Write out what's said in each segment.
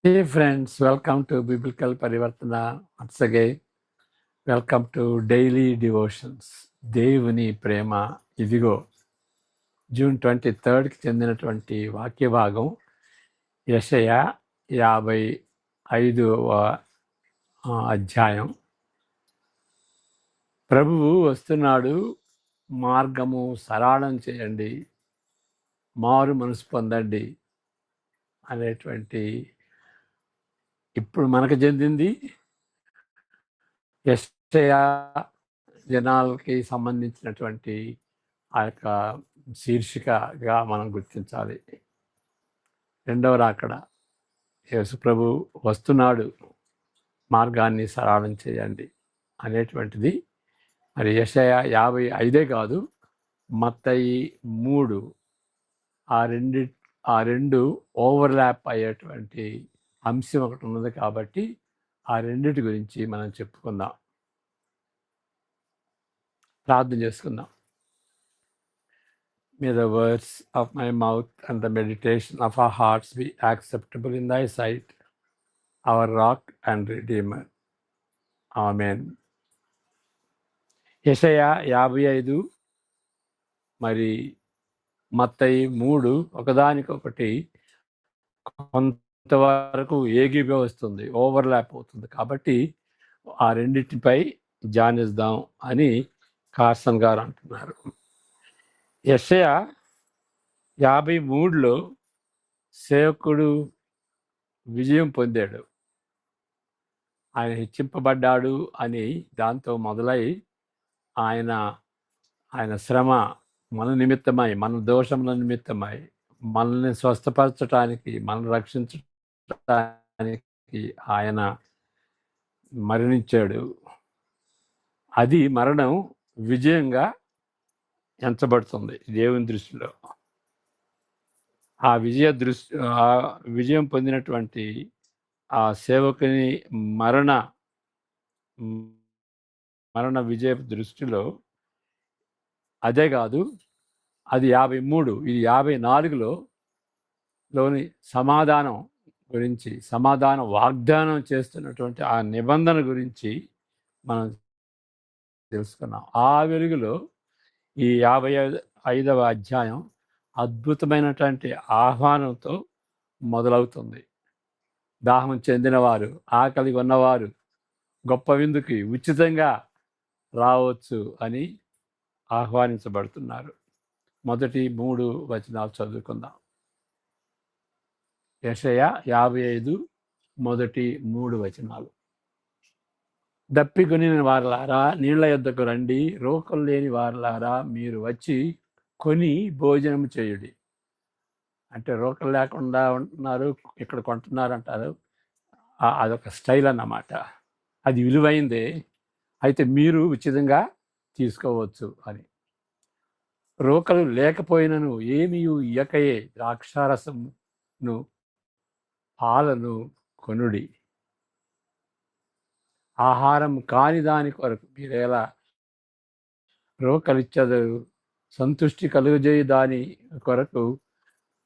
Hey friends, welcome to Biblical Parivartana. Once again, welcome to Daily Devotions. దేవుని ప్రేమ ఇదిగో. June 23కి చెందినటువంటి వాక్య భాగం యెషయా 55వ అధ్యాయం. ప్రభువు వస్తున్నాడు, మార్గము సరళం చేయండి, మారు మనసు పొందండి అనేటువంటి ఇప్పుడు మనకు చెందింది యెషయా జనాలకి సంబంధించినటువంటి ఆ యొక్క శీర్షికగా మనం గుర్తించాలి. రెండవ రాకడ, యేసు ప్రభు వస్తున్నాడు, మార్గాన్ని సరళం చేయండి అనేటువంటిది. మరి యెషయా 55 కాదు, మత్తయి 3, ఆ రెండు ఓవర్లాప్ అయ్యేటువంటి అంశం ఒకటి ఉన్నది. కాబట్టి ఆ రెండిటి గురించి మనం చెప్పుకుందాం, ప్రార్థన చేసుకుందాం. May the words of my mouth and the meditation of our hearts be acceptable in thy sight, our rock and redeemer. Amen. యెషయా 55 మరి మత్తయి 3 ఒకదానికొకటి కొంతవరకు ఏకీభవిస్తుంది, ఓవర్లాప్ అవుతుంది. కాబట్టి ఆ రెండింటిపై ధ్యానిద్దాం అని కార్సన్ గారు అంటున్నారు. యెషయా 53లో సేవకుడు విజయం పొందాడు, ఆయన హెచ్చింపబడ్డాడు అని దాంతో మొదలై ఆయన శ్రమ మన నిమిత్తమై, మన దోషముల నిమిత్తమై, మనల్ని స్వస్థపరచటానికి, మనల్ని రక్షించటానికి ఆయన మరణించాడు. అది మరణం విజయంగా ఎంచబడుతుంది దేవుని దృష్టిలో. ఆ విజయం పొందినటువంటి ఆ సేవకుని మరణ విజయ దృష్టిలో అదే కాదు, అది 53, ఇది 54లోని సమాధానం గురించి, సమాధానం వాగ్దానం చేస్తున్నటువంటి ఆ నిబంధన గురించి మనం తెలుసుకున్నాం. ఆ వెలుగులో ఈ 55వ అధ్యాయం అద్భుతమైనటువంటి ఆహ్వానంతో మొదలవుతుంది. దాహం చెందినవారు, ఆకలి ఉన్నవారు గొప్ప విందుకి ఉచితంగా రావచ్చు అని ఆహ్వానించబడుతున్నారు. మొదటి 3 వచనాలు చదువుకుందాం. యెషయా 55 మొదటి 3 వచనాలు. దప్పికొని వారలారా నీళ్ల యొద్దకు రండి, రోకలు లేని వారలారా మీరు వచ్చి కొని భోజనం చేయుడి. అంటే రోకలు లేకుండా ఉంటున్నారు, ఇక్కడ కొంటున్నారు అంటారు. అదొక స్టైల్ అన్నమాట. అది విలువైందే, అయితే మీరు ఉచితంగా తీసుకోవచ్చు అని. రోకలు లేకపోయినను ఏమీ ఇయ్యకయే ద్రాక్షారసమును పాలను కొనుడి. ఆహారం కాని దాని కొరకు మీరేలా రోకలిచ్చదరు? సంతుష్టి కలుగజేయు దాని కొరకు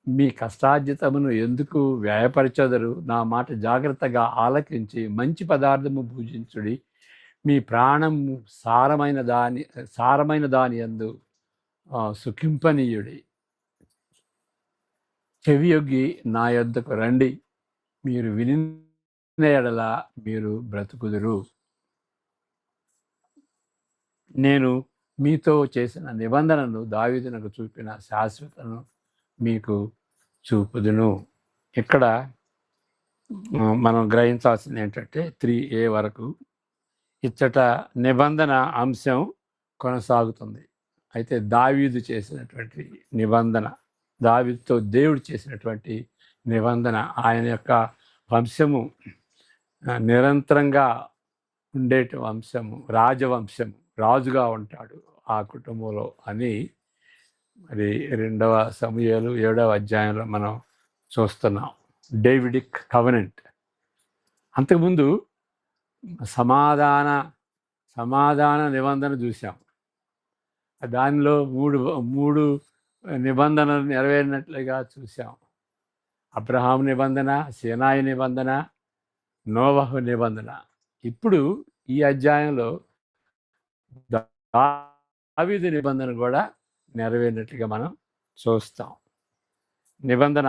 మీ కష్టార్జితమును ఎందుకు వ్యయపరచదరు? నా మాట జాగ్రత్తగా ఆలకించి మంచి పదార్థము భుజించుడి. మీ ప్రాణము సారమైన దాని యందు సుఖింపనీయుడి. చెవియొగ్గి నా యొద్దకు రండి, మీరు వినిన యెడల మీరు బ్రతుకుదురు. నేను మీతో చేసిన నిబంధనను, దావీదునకు చూపిన శాశ్వతను మీకు చూపుదును. ఇక్కడ మనం గ్రహించాల్సింది ఏంటంటే 3a వరకు ఇచ్చట నిబంధన అంశం కొనసాగుతుంది. అయితే దావీదు చేసినటువంటి నిబంధన, దావీదుతో దేవుడు చేసినటువంటి నిబంధన, ఆయన యొక్క వంశము నిరంతరంగా ఉండేటి వంశము, రాజవంశము, రాజుగా ఉంటాడు ఆ కుటుంబంలో అని మరి 2వ సమూయేలు 7వ అధ్యాయంలో మనం చూస్తున్నాం. Davidic covenant. అంతకుముందు సమాధాన నిబంధన చూసాం. దానిలో మూడు నిబంధనలు నెరవేరినట్లుగా చూసాం. అబ్రహాం నిబంధన, సీనాయి నిబంధన, నోవహు నిబంధన. ఇప్పుడు ఈ అధ్యాయంలో దావీదు నిబంధన కూడా నెరవేరినట్లుగా మనం చూస్తాం. నిబంధన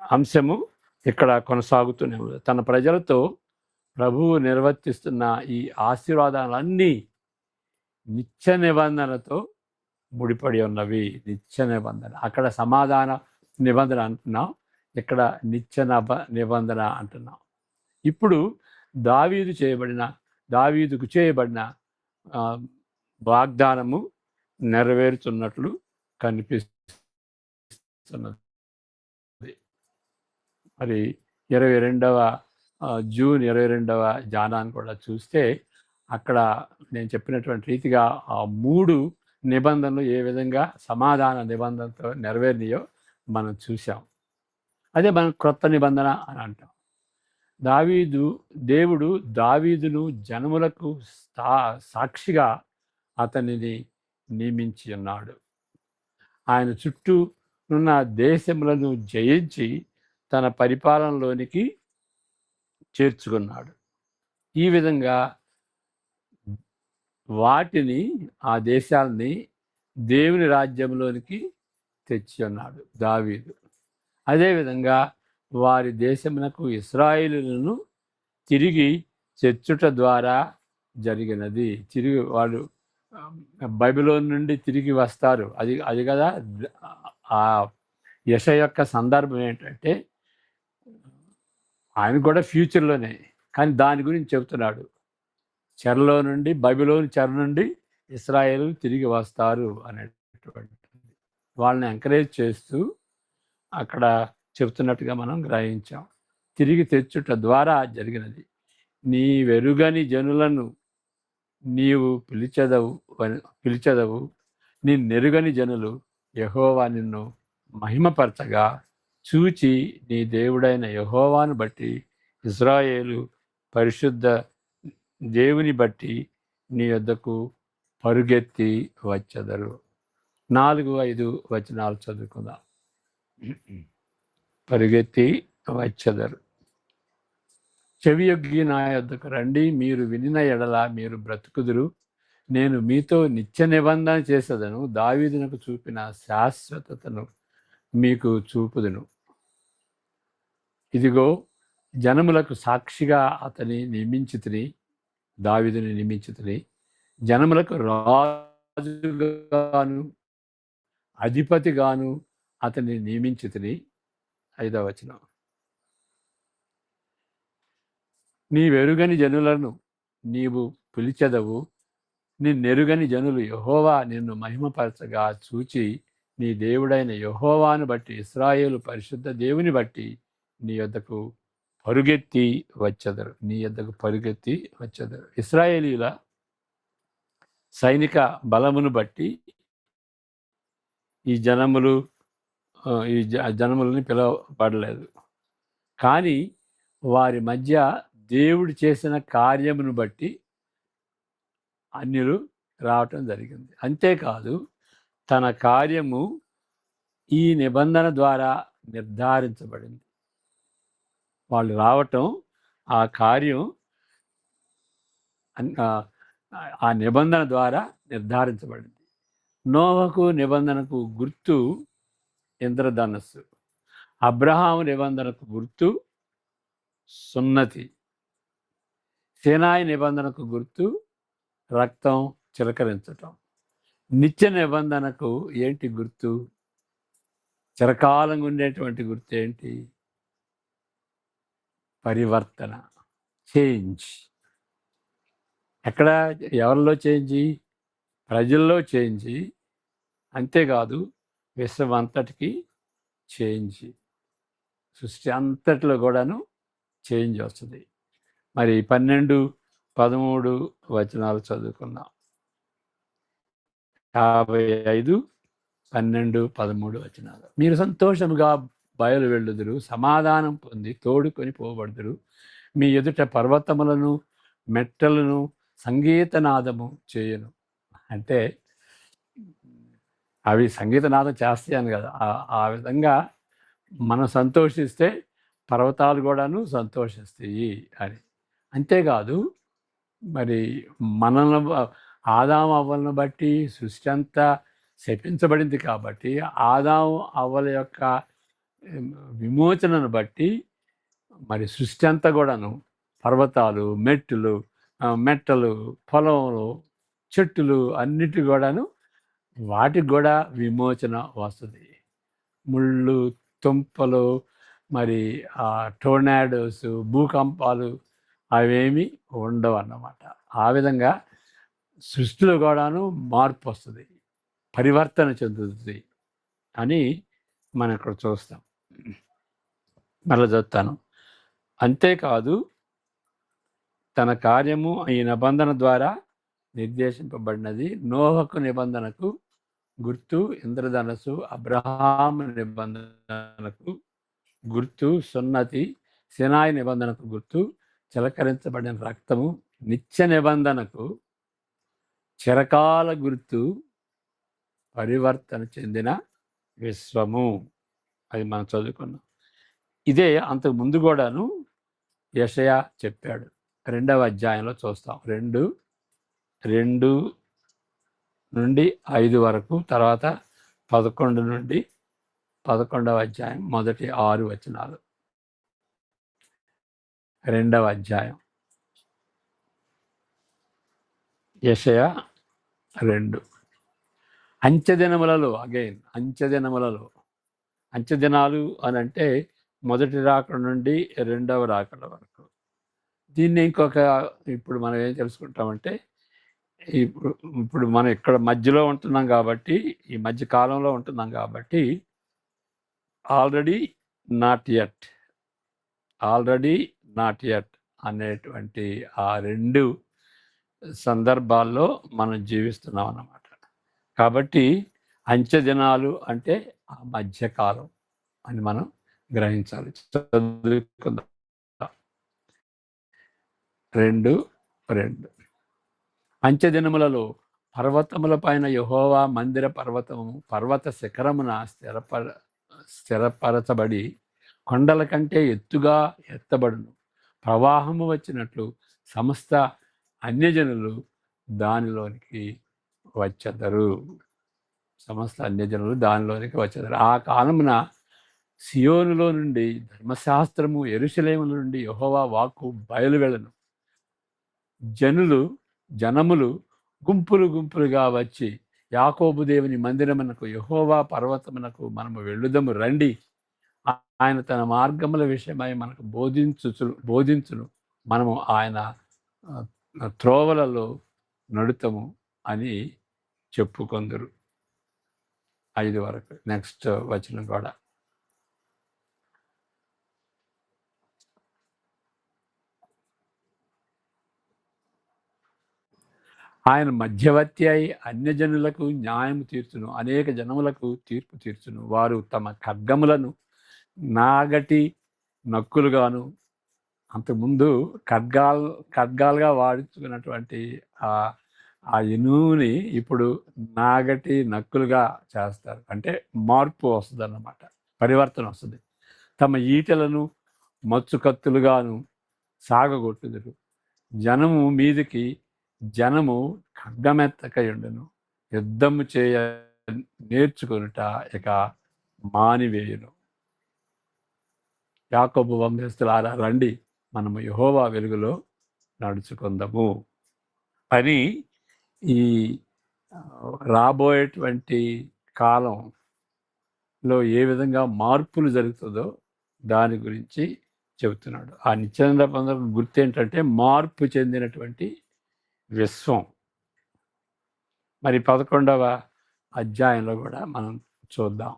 అంశము ఇక్కడ కొనసాగుతూనే ఉంది. తన ప్రజలతో ప్రభువు నిర్వర్తిస్తున్న ఈ ఆశీర్వాదాలన్నీ నిత్య నిబంధనతో ముడిపడి ఉన్నవి. నిత్య నిబంధన, అక్కడ సమాధాన నిబంధన అంటున్నాం, ఇక్కడ నిత్య నిబంధన అంటున్నాం. ఇప్పుడు దావీదుకు చేయబడిన వాగ్దానము నెరవేరుతున్నట్లు కనిపిస్తున్నది. మరి 22వ జూన్ 22వ జానాన్ని కూడా చూస్తే అక్కడ నేను చెప్పినటువంటి రీతిగా ఆ 3 నిబంధనలు ఏ విధంగా సమాధాన నిబంధనతో నెరవేరినాయో మనం చూసాం. అదే మనం క్రొత్త నిబంధన అని అంటాం. దేవుడు దావీదును జనములకు సాక్షిగా అతనిని నియమించి ఉన్నాడు. ఆయన చుట్టూ ఉన్న దేశములను జయించి తన పరిపాలనలోనికి చేర్చుకున్నాడు. ఈ విధంగా వాటిని, ఆ దేశాలని దేవుని రాజ్యంలోనికి తెచ్చి ఉన్నాడు దావీదు. అదేవిధంగా వారి దేశమునకు ఇశ్రాయేలులను తిరిగి తెచ్చుట ద్వారా జరిగినది. తిరిగి వాళ్ళు బైబిలోన్ నుండి తిరిగి వస్తారు. అది కదా ఆ యెషయా యొక్క సందర్భం ఏంటంటే, ఆయన కూడా ఫ్యూచర్లోనే, కానీ దాని గురించి చెబుతున్నాడు. చెరలో నుండి, బైబిలోని చెర నుండి ఇశ్రాయేలు తిరిగి వస్తారు అనేటువంటిది వాళ్ళని ఎంకరేజ్ చేస్తూ అక్కడ చెబుతున్నట్టుగా మనం గ్రహించాం. తిరిగి తెచ్చుట ద్వారా జరిగినది. నీ వెరుగని జనులను నీవు పిలిచెదవు, నీ నెరుగని జనులు యెహోవా నిన్ను మహిమపరచగా చూచి నీ దేవుడైన యెహోవాను బట్టి, ఇశ్రాయేలు పరిశుద్ధ దేవుని బట్టి నీ యొద్దకు పరుగెత్తి వచ్చెదరు. 4-5 వచనాలు చదువుకుందాం. పరుగెత్తి వచ్చెదరు. చెవియొగ్గి నా యొద్దకు రండి, మీరు వినిన ఎడల మీరు బ్రతుకుదురు. నేను మీతో నిత్య నిబంధన చేసేదను, దావీదునకు చూపిన శాశ్వతతను మీకు చూపుదును. ఇదిగో జనములకు సాక్షిగా అతని నియమించితిని, దావీదుని నియమించితిని. జనములకు రాజుగాను అధిపతిగాను అతన్ని నియమించితిని. 5వ వచనం. నీ వెరుగని జనులను నీవు పిలిచెదవు, నిన్నెరుగని జనులు యెహోవా నిన్ను మహిమపరచగా చూచి నీ దేవుడైన యెహోవాను బట్టి, ఇశ్రాయేలు పరిశుద్ధ దేవుని బట్టి నీ యొద్దకు పరుగెత్తి వచ్చెదరు. నీ యొద్దకు పరుగెత్తి వచ్చెదరు. ఇశ్రాయేలీల సైనిక బలమును బట్టి ఈ జనములని పిలవబడలేదు, కానీ వారి మధ్య దేవుడు చేసిన కార్యమును బట్టి అన్యులు రావటం జరిగింది. అంతేకాదు, తన కార్యము ఈ నిబంధన ద్వారా నిర్ధారించబడింది. వాళ్ళు రావటం, ఆ కార్యం ఆ నిబంధన ద్వారా నిర్ధారించబడింది. నోవహు నిబంధనకు గుర్తు ఇంద్రధనస్సు, అబ్రహాము నిబంధనకు గుర్తు సున్నతి, సీనాయి నిబంధనకు గుర్తు రక్తం చిలకరించటం. నిత్య నిబంధనకు ఏంటి గుర్తు? చిరకాలంగా ఉండేటువంటి గుర్తు ఏంటి? పరివర్తన, చేంజ్. ఎక్కడ, ఎవరిలో చేంజ్? ప్రజల్లో చేంజ్. అంతేకాదు, విశ్వం అంతటికి చేంజ్. సృష్టి అంతటిలో కూడాను చేంజ్ వస్తుంది. మరి 12-13 వచనాలు చదువుకున్నాం. 55-12-13 వచనాలు. మీరు సంతోషముగా బయలు వెళ్ళుదురు, సమాధానం పొంది తోడుకొని పోబడుదురు. మీ ఎదుట పర్వతములను మెట్టలను సంగీతనాదము చేయను. అంటే అవి సంగీతనాదం చేస్తాయని కదా, ఆ విధంగా మనం సంతోషిస్తే పర్వతాలు కూడాను సంతోషిస్తాయి అని. అంతేకాదు మరి మనల్ని ఆదాము అవ్వలను బట్టి సృష్టి అంతా శపించబడింది కాబట్టి ఆదాము అవ్వల యొక్క విమోచనను బట్టి మరి సృష్టి అంతా కూడాను పర్వతాలు, మెట్టలు, పొలంలో చెట్టులు అన్నిటి కూడాను వాటికి కూడా విమోచన వస్తుంది. ముళ్ళు, తుంపలు, మరి టోర్నాడోస్, భూకంపాలు అవేమి ఉండవు అన్నమాట. ఆ విధంగా సృష్టిలో కూడాను మార్పు వస్తుంది, పరివర్తన చెందుతుంది అని మనం ఇక్కడ చూస్తాం. మళ్ళీ చదువుతాను. అంతేకాదు తన కార్యము ఈ నిబంధన ద్వారా నిర్దేశింపబడినది. నోహకు నిబంధనకు గుర్తు ఇంద్రధనస్సు, అబ్రహాము నిబంధనకు గుర్తు సున్నతి, సినాయి నిబంధనకు గుర్తు చిలకరించబడిన రక్తము, నిత్య నిబంధనకు చిరకాల గుర్తు, పరివర్తన చెందిన విశ్వము. అది మనం చదువుకున్నాం. ఇదే అంతకు ముందు కూడాను యెషయా చెప్పాడు. 2వ అధ్యాయంలో చూస్తాం. 2 నుండి 5 వరకు, తర్వాత 11 నుండి 11వ అధ్యాయం మొదటి 6 వచనాలు. 2వ అధ్యాయం యెషయా 2. అంచెదినములలో అంచెదినాలు అని అంటే మొదటి రాకడ నుండి 2వ రాకడ వరకు. దీన్ని ఇప్పుడు మనం ఏం తెలుసుకుంటామంటే ఇప్పుడు మనం ఇక్కడ మధ్యలో ఉంటున్నాం కాబట్టి, ఈ మధ్య కాలంలో ఉంటున్నాం కాబట్టి ఆల్రెడీ నాట్ యట్ అనేటువంటి ఆ 2 సందర్భాల్లో మనం జీవిస్తున్నాం అన్నమాట. కాబట్టి అంచె దినాలు అంటే ఆ మధ్యకాలం అని మనం గ్రహించాలి. చదువుకుందాం. 2:2 అంచె దినములలో పర్వతముల పైన యెహోవా మందిర పర్వత శిఖరమున స్థిరపరచబడి కొండల కంటే ఎత్తుగా ఎత్తబడును. ప్రవాహము వచ్చినట్లు సమస్త అన్యజనులు దానిలోనికి వచ్చెదరు. ఆ కాలమున సియోనులో నుండి ధర్మశాస్త్రము, యెరూషలేములో నుండి యెహోవా వాక్కు బయలువెళ్ళను. జనములు గుంపులుగా వచ్చి యాకోబు దేవుని మందిరమునకు, యెహోవా పర్వతమునకు మనము వెళ్ళుదము రండి, ఆయన తన మార్గముల విషయమై మనకు బోధించును, మనము ఆయన త్రోవలలో నడుతము అని చెప్పుకొందురు. 5 వరకు. నెక్స్ట్ వచనం కూడా. ఆయన మధ్యవర్తి అయి అన్యజనులకు న్యాయం తీర్చును, అనేక జనములకు తీర్పు తీర్చును. వారు తమ ఖడ్గములను నాగటి నక్కులుగాను, అంతకుముందు ఖడ్గాలుగా వాడించుకున్నటువంటి ఆ ఇనుముని ఇప్పుడు నాగటి నక్కులుగా చేస్తారు. అంటే మార్పు వస్తుంది అన్నమాట, పరివర్తన వస్తుంది. తమ ఈటలను మచ్చు కత్తులుగాను సాగగొట్టుదురు. జనము ఖడ్గమెత్తకయుండును, యుద్ధము చేయ నేర్చుకొనుట ఇక మానివేయును. యాకోబు వంశస్థులారా రండి, మనము యెహోవా వెలుగులో నడుచుకుందాము అని ఈ రాబోయేటువంటి కాలంలో ఏ విధంగా మార్పులు జరుగుతుందో దాని గురించి చెబుతున్నాడు. ఆ నిత్యానంద పొందడం గుర్తు ఏంటంటే మార్పు చెందినటువంటి విశ్వం. మరి 11వ అధ్యాయంలో కూడా మనం చూద్దాం.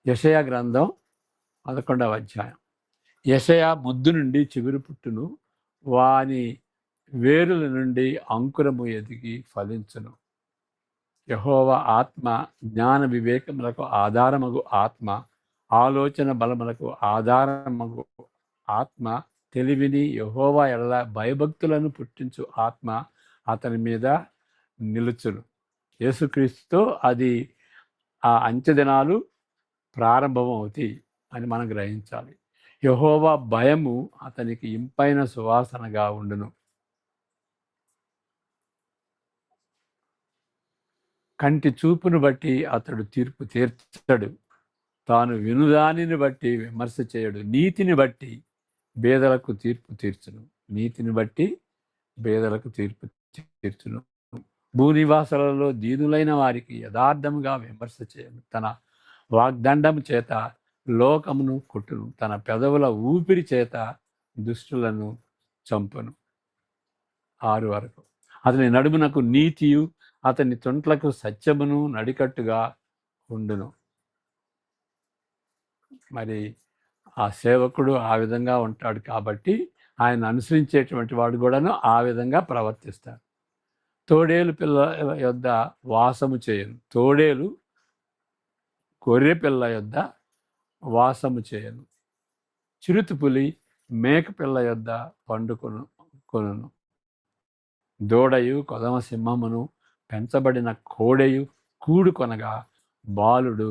యెషయా గ్రంథం 11వ అధ్యాయం. యెషయా ముద్దు నుండి చిగురు పుట్టును, వాని వేరుల నుండి అంకురము ఎదిగి ఫలించును. యెహోవా ఆత్మ జ్ఞాన వివేకములకు ఆధారమగు ఆత్మ, ఆలోచన బలములకు ఆధారమగు ఆత్మ, తెలివిని యెహోవా ఎడల భయభక్తులను పుట్టించు ఆత్మ అతని మీద నిలుచును. యేసుక్రీస్తుతో అది ఆ అంచె దినాలు ప్రారంభం అవుతాయి. అని మనం గ్రహించాలి. యెహోవా భయము అతనికి ఇంపైన సువాసనగా ఉండును. కంటి చూపును బట్టి అతడు తీర్పు తీర్చడు. తాను వినుదానిని బట్టి విమర్శ చేయడు. నీతిని బట్టి బేదలకు తీర్పు తీర్చును. నీతిని బట్టి బేదలకు తీర్పు తీర్చును. భూనివాసులలో దీనులైన వారికి యథార్థముగా విమర్శ చేయను. తన వాగ్దండము చేత లోకమును కొట్టును. తన పెదవుల ఊపిరి చేత దుష్టులను చంపును. 6 వరకు. అతని నడుమునకు నీతియు అతని తొంట్లకు సత్యమును నడికట్టుగా ఉండును. మరి ఆ సేవకుడు ఆ విధంగా ఉంటాడు కాబట్టి ఆయన అనుసరించేటువంటి వాడు కూడాను ఆ విధంగా ప్రవర్తిస్తాడు. తోడేలు పిల్ల యొద్ద వాసము చేయను. తోడేలు గొర్రె పిల్ల యొద్ద వాసము చేయను. చిరుతుపులి మేక పిల్ల యొద్ద కొనును. దూడయు కొదమ సింహమును పెంచబడిన కోడెయు కూడుకొనగా బాలుడు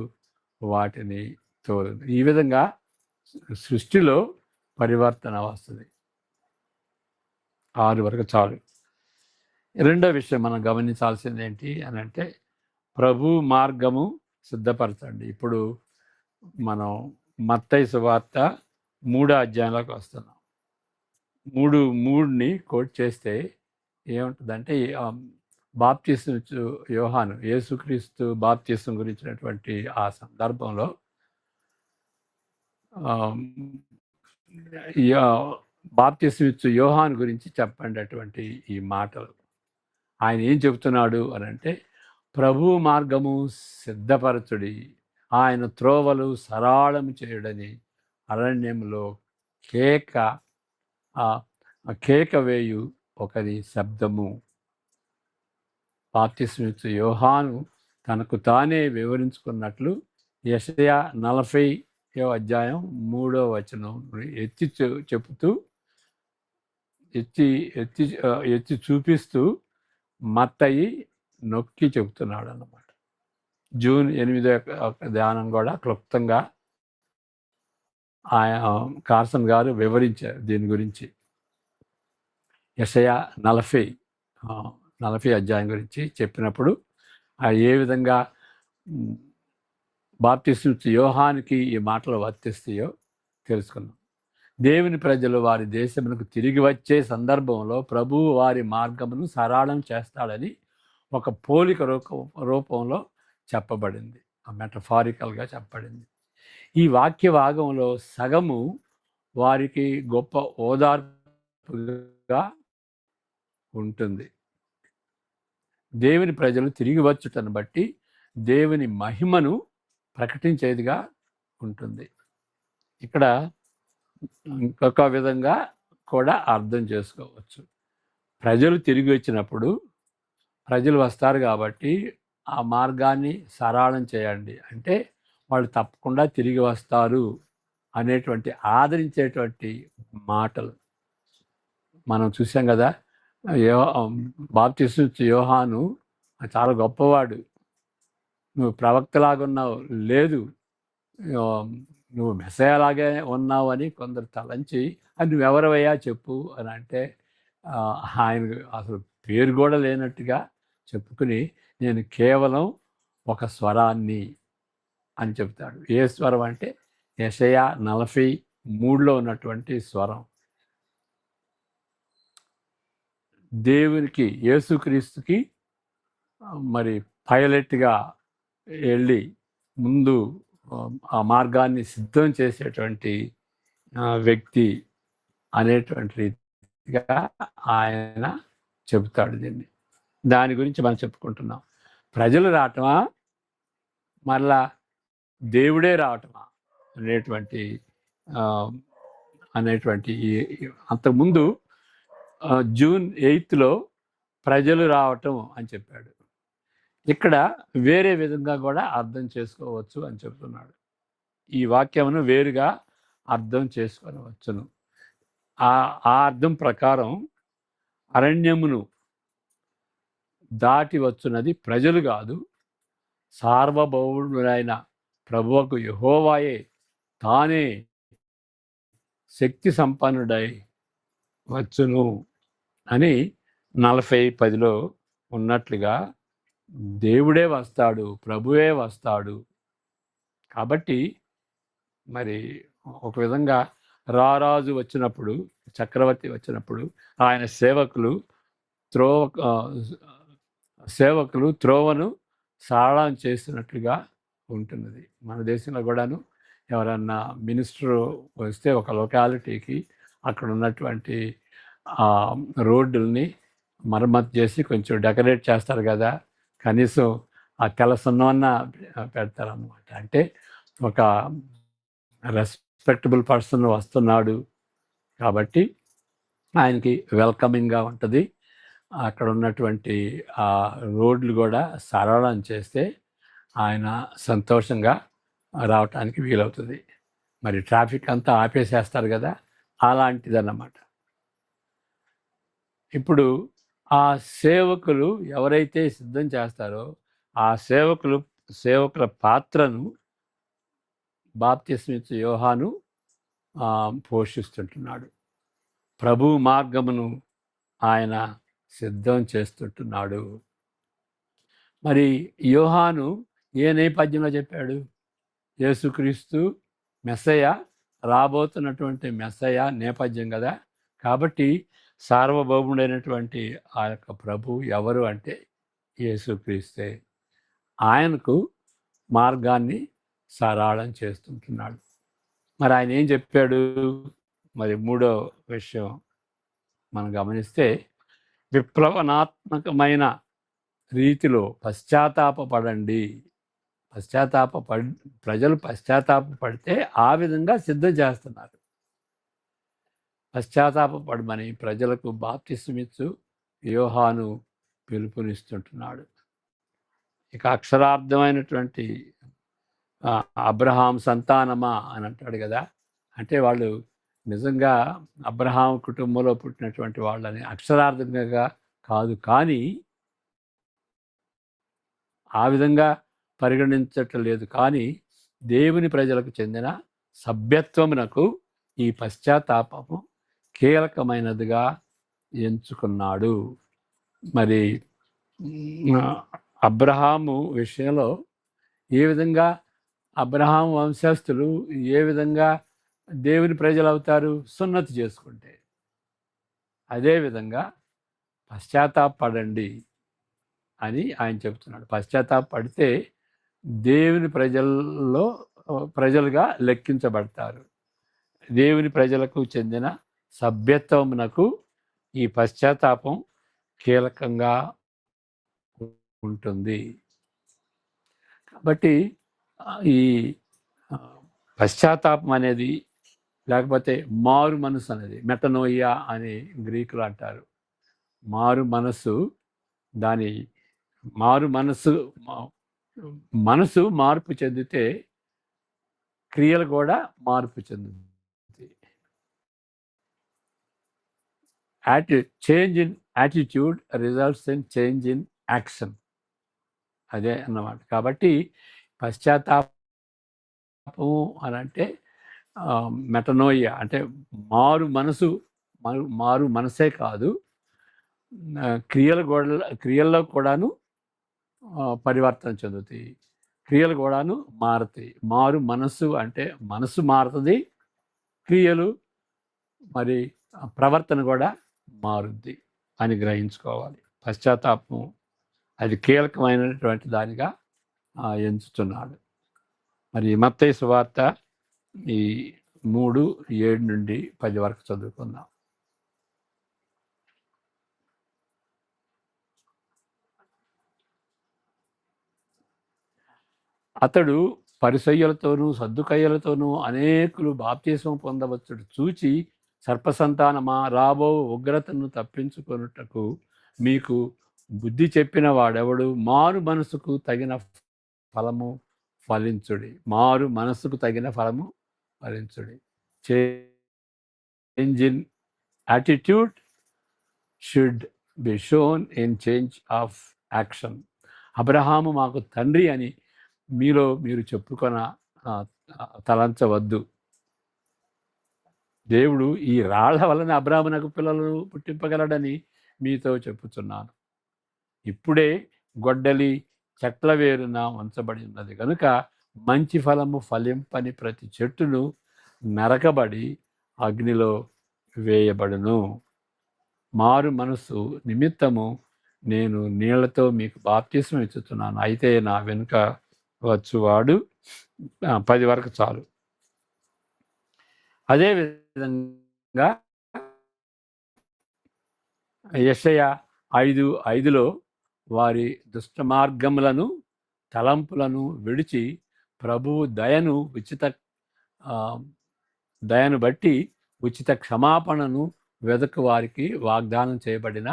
వాటిని తోలును. ఈ విధంగా సృష్టిలో పరివర్తన వస్తుంది. 6 వరకు చాలు. రెండో విషయం మనం గమనించాల్సింది ఏంటి అని అంటే, ప్రభు మార్గము సిద్ధపరచండి. ఇప్పుడు మనం మత్తయి సువార్త 3వ అధ్యాయంలోకి వస్తున్నాం. 3:3ని కోట్ చేస్తే ఏముంటుందంటే, బాప్తిసం యోహాను యేసుక్రీస్తు బాప్తిసం గురించినటువంటి ఆ సందర్భంలో బాప్తిసం ఇచ్చు యోహాను గురించి చెప్పండి అటువంటి ఈ మాటలు. ఆయన ఏం చెబుతున్నాడు అని అంటే, ప్రభు మార్గము సిద్ధపరచుడి, ఆయన త్రోవలు సరళము చేయుడని అరణ్యంలో కేక వేయు ఒకరి శబ్దము. బాప్తిసం ఇచ్చు యోహాను తనకు తానే వివరించుకున్నట్లు యెషయా 40వ అధ్యాయం 3వ వచనం ఎత్తి చెబుతూ ఎత్తి చూపిస్తూ మత్తయి నొక్కి చెబుతున్నాడు అన్నమాట. జూన్ 8వ ధ్యానం కూడా క్లుప్తంగా కార్సన్ గారు వివరించారు దీని గురించి. యెషయా 40 అధ్యాయం గురించి చెప్పినప్పుడు ఏ విధంగా బాప్తిసం యోహానికి ఈ మాటలు వర్తిస్తాయో తెలుసుకున్నాం. దేవుని ప్రజలు వారి దేశమునకు తిరిగి వచ్చే సందర్భంలో ప్రభువు వారి మార్గమును సరళం చేస్తాడని ఒక పోలిక రూపంలో చెప్పబడింది, మెటఫారికల్గా చెప్పబడింది. ఈ వాక్య భాగంలో సగము వారికి గొప్ప ఓదార్పుగా ఉంటుంది. దేవుని ప్రజలు తిరిగి వచ్చుటను బట్టి దేవుని మహిమను ప్రకటించేదిగా ఉంటుంది. ఇక్కడ ఇంకొక విధంగా కూడా అర్థం చేసుకోవచ్చు. ప్రజలు తిరిగి వచ్చినప్పుడు ప్రజలు వస్తారు కాబట్టి ఆ మార్గాన్ని సరళం చేయండి అంటే వాళ్ళు తప్పకుండా తిరిగి వస్తారు అనేటువంటి ఆదరించేటువంటి మాటలు మనం చూసాం కదా. బాప్తిసం యోహాను చాలా గొప్పవాడు, నువ్వు ప్రవక్తలాగున్నావు, లేదు నువ్వు మెస్సయలాగే ఉన్నావు అని కొందరు తలంచి, అది నువ్వెవరవయ్యా చెప్పు అని అంటే ఆయన అసలు పేరు కూడా లేనట్టుగా చెప్పుకుని, నేను కేవలం ఒక స్వరాన్ని అని చెప్తాడు. ఏ స్వరం అంటే యెషయా 43లో ఉన్నటువంటి స్వరం. దేవునికి యేసుక్రీస్తుకి మరి పైలట్గా వెళ్ళి ముందు ఆ మార్గాన్ని సిద్ధం చేసేటువంటి వ్యక్తి అనేటువంటి రీతిగా ఆయన చెబుతాడు దీన్ని. దాని గురించి మనం చెప్పుకుంటున్నాం. ప్రజలు రావటమా మరలా దేవుడే రావటమా అనేటువంటి అంతకుముందు జూన్ 8లో ప్రజలు రావటం అని చెప్పాడు. ఇక్కడ వేరే విధంగా కూడా అర్థం చేసుకోవచ్చు అని చెప్తున్నాడు. ఈ వాక్యమును వేరుగా అర్థం చేసుకొనవచ్చును. ఆ అర్థం ప్రకారం అరణ్యమును దాటి వచ్చున్నది ప్రజలు కాదు, సార్వభౌముడైన ప్రభువుకు యెహోవాయే తానే శక్తి సంపన్నుడై వచ్చును అని 40:10లో ఉన్నట్లుగా దేవుడే వస్తాడు, ప్రభువే వస్తాడు. కాబట్టి మరి ఒక విధంగా రారాజు వచ్చినప్పుడు, చక్రవర్తి వచ్చినప్పుడు ఆయన త్రోవ సేవకులు త్రోవను సరళం చేస్తున్నట్లుగా ఉంటున్నది. మన దేశంలో కూడాను ఎవరన్నా మినిస్టర్ వస్తే ఒక లొకాలిటీకి అక్కడ ఉన్నటువంటి రోడ్డుల్ని మరమ్మతు చేసి కొంచెం డెకరేట్ చేస్తారు కదా, కనీసం ఆ తెల్ల సున్నమన్నా పెడతారన్నమాట. అంటే ఒక రెస్పెక్టబుల్ పర్సన్ వస్తున్నాడు కాబట్టి ఆయనకి వెల్కమింగ్గా ఉంటుంది. అక్కడ ఉన్నటువంటి ఆ రోడ్లు కూడా సరళం చేస్తే ఆయన సంతోషంగా రావటానికి వీలవుతుంది. మరి ట్రాఫిక్ అంతా ఆపేసేస్తారు కదా, అలాంటిదన్నమాట. ఇప్పుడు ఆ సేవకులు ఎవరైతే సిద్ధం చేస్తారో ఆ సేవకుల పాత్రను బాప్తిస్మిచ్చు యోహాను పోషిస్తుంటున్నాడు. ప్రభు మార్గమును ఆయన సిద్ధం చేస్తుంటున్నాడు. మరి యోహాను ఏ నేపథ్యంలో చెప్పాడు? యేసుక్రీస్తు మెస్సయ, రాబోతున్నటువంటి మెస్సయ నేపథ్యం కదా. కాబట్టి సార్వభౌముడైనటువంటి ఆ యొక్క ప్రభు ఎవరు అంటే యేసుక్రీస్తే. ఆయనకు మార్గాన్ని సరళం చేస్తుంటున్నాడు. మరి ఆయన ఏం చెప్పాడు? మరి మూడో విషయం మనం గమనిస్తే, విప్లవనాత్మకమైన రీతిలో పశ్చాత్తాపపడండి. ప్రజలు పశ్చాత్తాపపడితే ఆ విధంగా సిద్ధం చేస్తున్నారు. పశ్చాత్తాపపడమని ప్రజలకు బాప్తిస్మిచ్చు యోహాను పిలుపునిస్తుంటున్నాడు. ఇక అక్షరార్థమైనటువంటి అబ్రహాం సంతానమా అని అంటాడు కదా. అంటే వాళ్ళు నిజంగా అబ్రహాం కుటుంబంలో పుట్టినటువంటి వాళ్ళని అక్షరార్థంగా కాదు, కానీ ఆ విధంగా పరిగణించటం లేదు. కానీ దేవుని ప్రజలకు చెందిన సభ్యత్వమునకు ఈ పశ్చాత్తాపము కీలకమైనదిగా ఎంచుకున్నాడు. మరి అబ్రహాము విషయంలో ఏ విధంగా అబ్రహాం వంశస్థులు ఏ విధంగా దేవుని ప్రజలు అవుతారు? సున్నతి చేసుకుంటే. అదేవిధంగా పశ్చాత్తాపడండి అని ఆయన చెప్తున్నాడు. పశ్చాత్తాపడితే దేవుని ప్రజలుగా లెక్కించబడతారు. దేవుని ప్రజలకు చెందిన సభ్యత్వమునకు ఈ పశ్చాత్తాపం కీలకంగా ఉంటుంది. కాబట్టి ఈ పశ్చాత్తాపం అనేది, లేకపోతే మారు మనసు అనేది, మెటనోయియా అని గ్రీకులు అంటారు. మారు మనసు, దాని మనసు మార్పు చెందితే క్రియలు కూడా మార్పు చెందుతుంది. Change in attitude results in change in action. అదే అన్నమాట. కాబట్టి పశ్చాత్తాపము అని అంటే మెటనోయియా అంటే మారు మనసే కాదు, క్రియల్లో కూడాను పరివర్తన చెందుతాయి, క్రియలు కూడాను మారుతాయి. మారు మనసు అంటే మనసు మారుతుంది, క్రియలు మరి ప్రవర్తన కూడా మారుద్ది అని గ్రహించుకోవాలి. పశ్చాత్తాపం అది కీలకమైనటువంటి దానిగా ఎంచుతున్నాడు. మరి మత్తయి సువార్త ఈ 3:7-10 వరకు చదువుకుందాం. అతడు పరిసయ్యులతోనూ సద్దుకయ్యులతోనూ అనేకులు బాప్తిస్మం పొందవచ్చుడు చూచి, సర్పసంతానమా, రాబో ఉగ్రతను తప్పించుకొనుటకు మీకు బుద్ధి చెప్పిన వాడెవడు? మారు మనసుకు తగిన ఫలము ఫలించుడి. మారు మనసుకు తగిన ఫలము ఫలించుడి. Change in attitude should be shown in change of action. అబ్రహాము మాకు తండ్రి అని మీరు చెప్పుకొన తలంచవద్దు. దేవుడు ఈ రాళ్ల వలన అబ్రాహామునకు పిల్లలు పుట్టింపగలడని మీతో చెప్పుచున్నాను. ఇప్పుడే గొడ్డలి చెట్ల వేరున ఉంచబడి ఉన్నది కనుక మంచి ఫలము ఫలింపని ప్రతి చెట్టును నరకబడి అగ్నిలో వేయబడును. మారు మనసు నిమిత్తము నేను నీళ్లతో మీకు బాప్తిస్మం ఇచ్చుతున్నాను. అయితే నా వెనుక వచ్చువాడు 10 వరకు చాలు. అదే విధంగా యెషయా 5:5లో వారి దుష్ట మార్గములను తలంపులను విడిచి ప్రభువు దయను బట్టి ఉచిత క్షమాపణను వెదకు వారికి వాగ్దానం చేయబడిన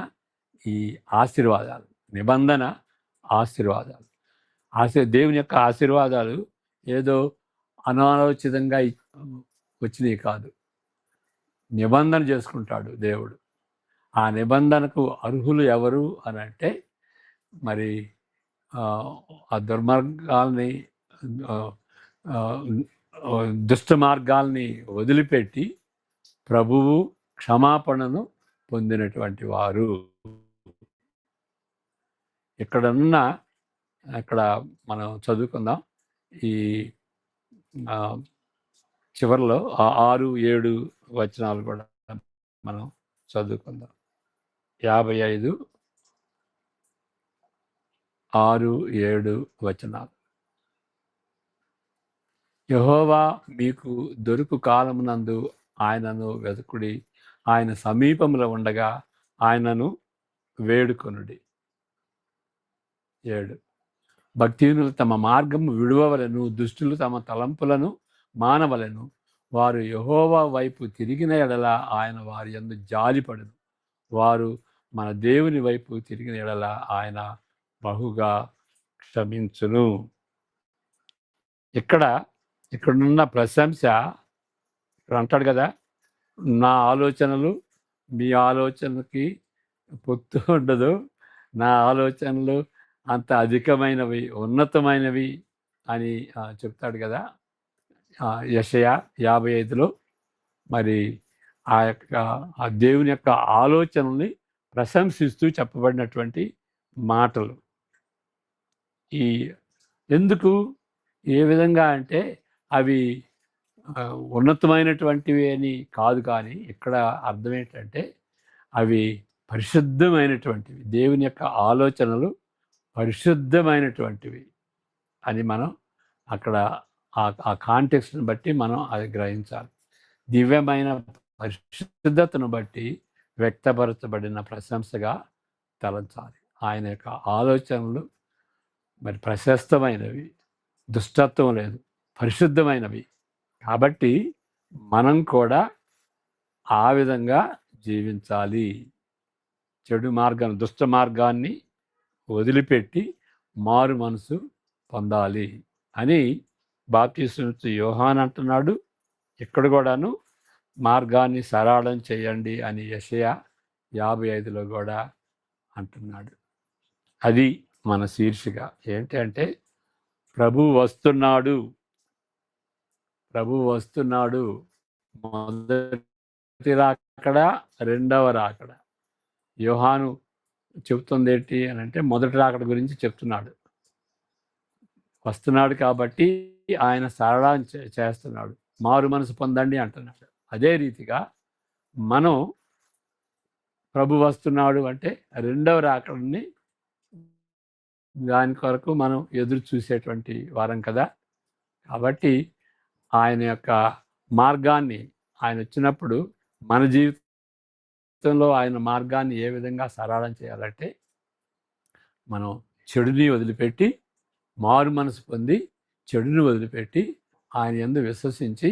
ఈ ఆశీర్వాదాలు, నిబంధన ఆశీర్వాదాలు. దేవుని యొక్క ఆశీర్వాదాలు ఏదో అనాలోచితంగా వచ్చినవి కాదు. నిబంధన చేసుకుంటాడు దేవుడు. ఆ నిబంధనకు అర్హులు ఎవరు అని అంటే మరి ఆ దుర్మార్గాల్ని దుష్ట మార్గాల్ని వదిలిపెట్టి ప్రభువు క్షమాపణను పొందినటువంటి వారు. ఇక్కడ మనం చదువుకుందాం. ఈ చివరిలో 6-7 వచనాలు కూడా మనం చదువుకుందాం. 55, 6-7 వచనాలు. యెహోవా మీకు దొరుకు కాలమునందు ఆయనను వెతుకుడి, ఆయన సమీపంలో ఉండగా ఆయనను వేడుకొనుడి. 7 భక్తిహీనులు తమ మార్గము విడువవలెను, దుష్టులు తమ తలంపులను మానవలెను. వారు యెహోవా వైపు తిరిగిన ఎడల ఆయన వారి యందు జాలిపడును. వారు మన దేవుని వైపు తిరిగిన ఎడల ఆయన బహుగా క్షమించును. ఇక్కడున్న ప్రశంస అంటాడు కదా, నా ఆలోచనలు మీ ఆలోచనకి పొత్తు ఉండదు, నా ఆలోచనలు అంత అధికమైనవి, ఉన్నతమైనవి అని చెప్తాడు కదా యెషయా 55లో. మరి ఆ దేవుని యొక్క ఆలోచనల్ని ప్రశంసిస్తూ చెప్పబడినటువంటి మాటలు. ఈ ఎందుకు ఏ విధంగా అంటే అవి ఉన్నతమైనటువంటివి అని కాదు, కానీ ఇక్కడ అర్థం ఏంటంటే అవి పరిశుద్ధమైనటువంటివి. దేవుని యొక్క ఆలోచనలు పరిశుద్ధమైనటువంటివి అని మనం అక్కడ ఆ కాంటెక్స్ట్ని బట్టి మనం అది గ్రహించాలి. దివ్యమైన పరిశుద్ధతను బట్టి వ్యక్తపరచబడిన ప్రశంసగా తలంచాలి. ఆయన యొక్క ఆలోచనలు మరి ప్రశస్తమైనవి, దుష్టత్వం లేదు, పరిశుద్ధమైనవి. కాబట్టి మనం కూడా ఆ విధంగా జీవించాలి. చెడు మార్గం, దుష్ట మార్గాన్ని వదిలిపెట్టి మారు మనసు పొందాలి అని బాప్తిస్మమిచ్చు యోహాను అంటున్నాడు. ఇక్కడ కూడాను మార్గాన్ని సరళం చేయండి అని యెషయా 55లో కూడా అంటున్నాడు. అది మన శీర్షిక ఏంటంటే ప్రభువు వస్తున్నాడు, ప్రభువు వస్తున్నాడు. మొదటి రాకడ, రెండవ రాకడ. యోహాను చెప్తుంది ఏంటి అని అంటే మొదటి రాకడ గురించి చెప్తున్నాడు. వస్తున్నాడు కాబట్టి ఆయన సరళం చేస్తున్నాడు, మారు మనసు పొందండి అంటున్నాడు. అదే రీతిగా మనం ప్రభు వస్తున్నాడు అంటే రెండవ రాకడని, దాని కొరకు మనం ఎదురు చూసేటువంటి వారం కదా. కాబట్టి ఆయన యొక్క మార్గాన్ని, ఆయన వచ్చినప్పుడు మన జీవితంలో ఆయన మార్గాన్ని ఏ విధంగా సరళం చేయాలంటే మనం చెడుని వదిలిపెట్టి మారు మనసు పొంది చెడుని వదిలిపెట్టి ఆయన యందు విశ్వసించి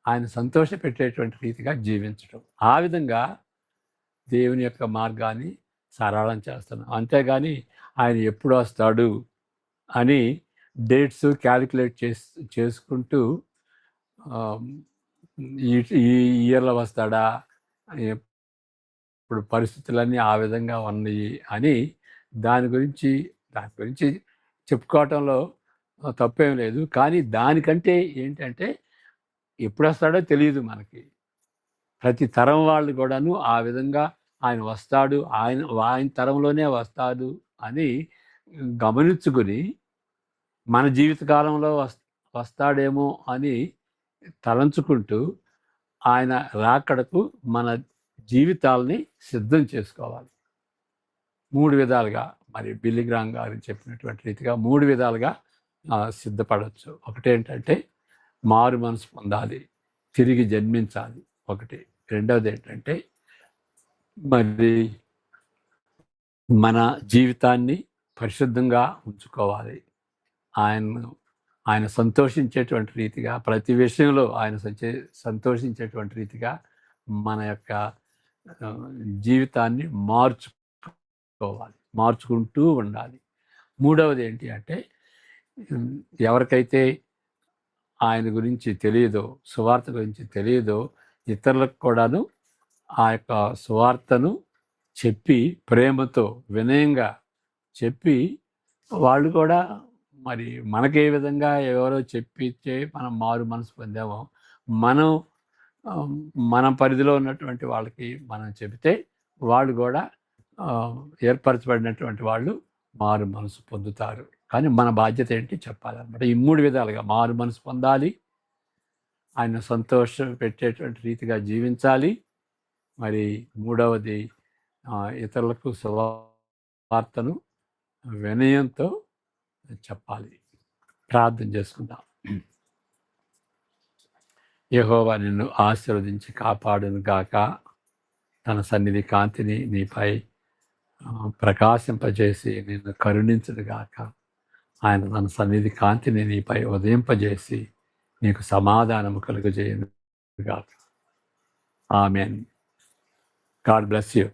ఆయన సంతోషపెట్టేటువంటి రీతిగా జీవించడం. ఆ విధంగా దేవుని యొక్క మార్గాన్ని సరళం చేస్తున్నాం. అంతేగాని ఆయన ఎప్పుడు వస్తాడు అని డేట్స్ క్యాలిక్యులేట్ చేసుకుంటూ ఈ ఇయర్లో వస్తాడా, ఇప్పుడు పరిస్థితులన్నీ ఆ విధంగా ఉన్నాయి అని దాని గురించి చెప్పుకోవటంలో తప్పేం లేదు. కానీ దానికంటే ఏంటంటే ఎప్పుడు వస్తాడో తెలియదు మనకి. ప్రతి తరం వాళ్ళు కూడాను ఆ విధంగా ఆయన వస్తాడు, ఆయన తరంలోనే వస్తాడు అని గమనించుకుని మన జీవితకాలంలో వస్తాడేమో అని తలంచుకుంటూ ఆయన రాకడకు మన జీవితాల్ని సిద్ధం చేసుకోవాలి. 3 విధాలుగా మరి బిల్లీ గ్రామ్ గారు చెప్పినటువంటి రీతిగా 3 విధాలుగా సిద్ధపడవచ్చు. ఒకటేంటంటే మారు మనసు పొందాలి, తిరిగి జన్మించాలి ఒకటి. రెండవది ఏంటంటే మరి మన జీవితాన్ని పరిశుద్ధంగా ఉంచుకోవాలి. ఆయన సంతోషించేటువంటి రీతిగా, ప్రతి విషయంలో ఆయన సంతోషించేటువంటి రీతిగా మన యొక్క జీవితాన్ని మార్చుకుంటూ ఉండాలి. మూడవది ఏంటి అంటే ఎవరికైతే ఆయన గురించి తెలియదో, సువార్త గురించి తెలియదో ఇతరులకు కూడాను ఆ యొక్క సువార్తను చెప్పి, ప్రేమతో వినయంగా చెప్పి, వాళ్ళు కూడా మరి మనకే విధంగా ఎవరో చెప్పిచ్చే మనం మారు మనసు పొందామో, మన పరిధిలో ఉన్నటువంటి వాళ్ళకి మనం చెబితే వాళ్ళు కూడా ఏర్పరచబడినటువంటి వాళ్ళు మారు మనసు పొందుతారు. కానీ మన బాధ్యత ఏంటి చెప్పాలన్నమాట. ఈ 3 విధాలుగా మారు మనసు పొందాలి, ఆయన సంతోషం పెట్టేటువంటి రీతిగా జీవించాలి, మరి మూడవది ఇతరులకు సువార్తను వినయంతో చెప్పాలి. ప్రార్థన చేసుకుందాం. యెహోవా నిన్ను ఆశీర్వదించి కాపాడును గాక. తన సన్నిధి కాంతిని నీపై ప్రకాశింపజేసి నిన్ను కరుణించును గాక. ఆయన తన సన్నిధి కాంతిని నీపై ఉదయింపజేసి నీకు సమాధానము కలుగజేయును గాక. ఆమేన్. God bless you.